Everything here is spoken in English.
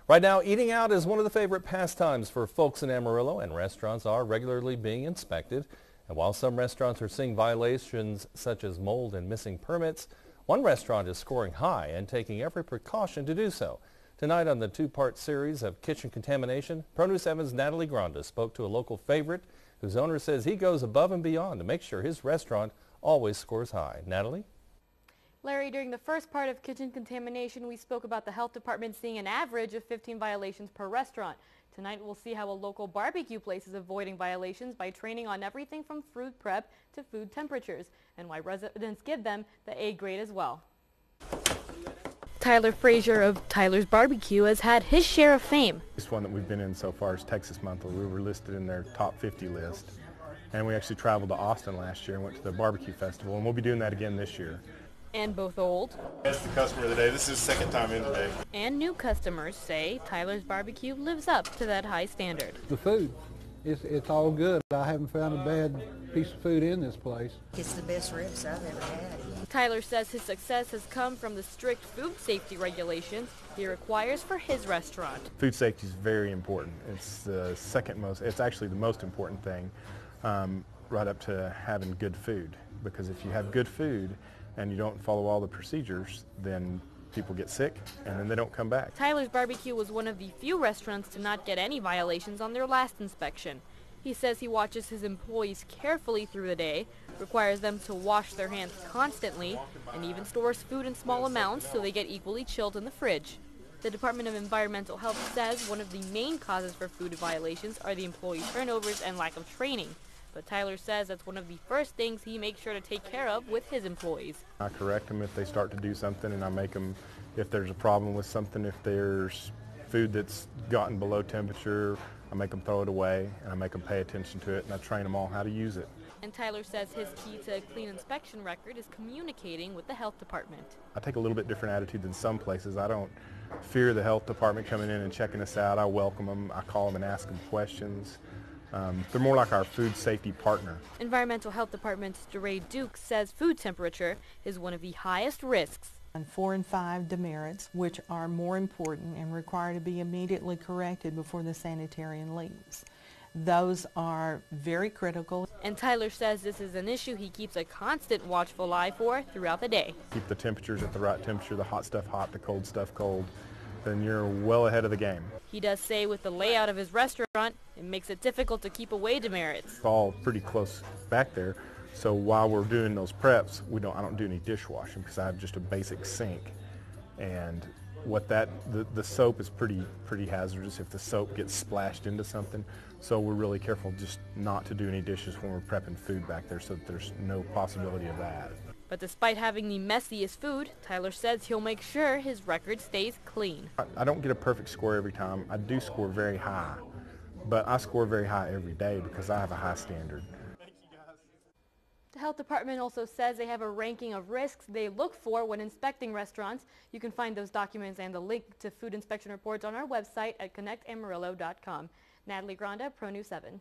Right now, eating out is one of the favorite pastimes for folks in Amarillo, and restaurants are regularly being inspected. And while some restaurants are seeing violations such as mold and missing permits, one restaurant is scoring high and taking every precaution to do so. Tonight on the two-part series of Kitchen Contamination, Pro News 7's Natalie Granda spoke to a local favorite whose owner says he goes above and beyond to make sure his restaurant always scores high. Natalie? Larry, during the first part of Kitchen Contamination, we spoke about the health department seeing an average of 15 violations per restaurant. Tonight, we'll see how a local barbecue place is avoiding violations by training on everything from food prep to food temperatures, and why residents give them the A grade as well. Tyler Frazier of Tyler's Barbecue has had his share of fame. This one that we've been in so far is Texas Monthly. We were listed in their top 50 list, and we actually traveled to Austin last year and went to the barbecue festival, and we'll be doing that again this year. And both old. That's the customer of the day. This is the second time in today. And new customers say Tyler's Barbecue lives up to that high standard. The food, it's all good. I haven't found a bad piece of food in this place. It's the best ribs I've ever had. Tyler says his success has come from the strict food safety regulations he requires for his restaurant. Food safety is very important. It's the second most, it's actually the most important thing, right up to having good food. Because if you have good food and you don't follow all the procedures, then people get sick and then they don't come back. Tyler's Barbecue was one of the few restaurants to not get any violations on their last inspection. He says he watches his employees carefully through the day, requires them to wash their hands constantly, and even stores food in small amounts so they get equally chilled in the fridge. The Department of Environmental Health says one of the main causes for food violations are the employee turnovers and lack of training. But Tyler says that's one of the first things he makes sure to take care of with his employees. I correct them if they start to do something, and I make them, if there's a problem with something, if there's food that's gotten below temperature, I make them throw it away, and I make them pay attention to it, and I train them all how to use it. And Tyler says his key to a clean inspection record is communicating with the health department. I take a little bit different attitude than some places. I don't fear the health department coming in and checking us out. I welcome them. I call them and ask them questions. They're more like our food safety partner. Environmental Health Department's DeRay Duke says food temperature is one of the highest risks. And 4 and 5 demerits, which are more important and require to be immediately corrected before the sanitarian leaves. Those are very critical. And Tyler says this is an issue he keeps a constant watchful eye for throughout the day. Keep the temperatures at the right temperature, the hot stuff hot, the cold stuff cold. Then you're well ahead of the game. He does say with the layout of his restaurant, it makes it difficult to keep away demerits. It's all pretty close back there, so while we're doing those preps, I don't do any dishwashing because I have just a basic sink. And what the soap is pretty hazardous if the soap gets splashed into something. So we're really careful just not to do any dishes when we're prepping food back there so that there's no possibility of that. But despite having the messiest food, Tyler says he'll make sure his record stays clean. I don't get a perfect score every time. I do score very high, but I score very high every day because I have a high standard. The health department also says they have a ranking of risks they look for when inspecting restaurants. You can find those documents and the link to food inspection reports on our website at connectamarillo.com. Natalie Granda, Pro News 7.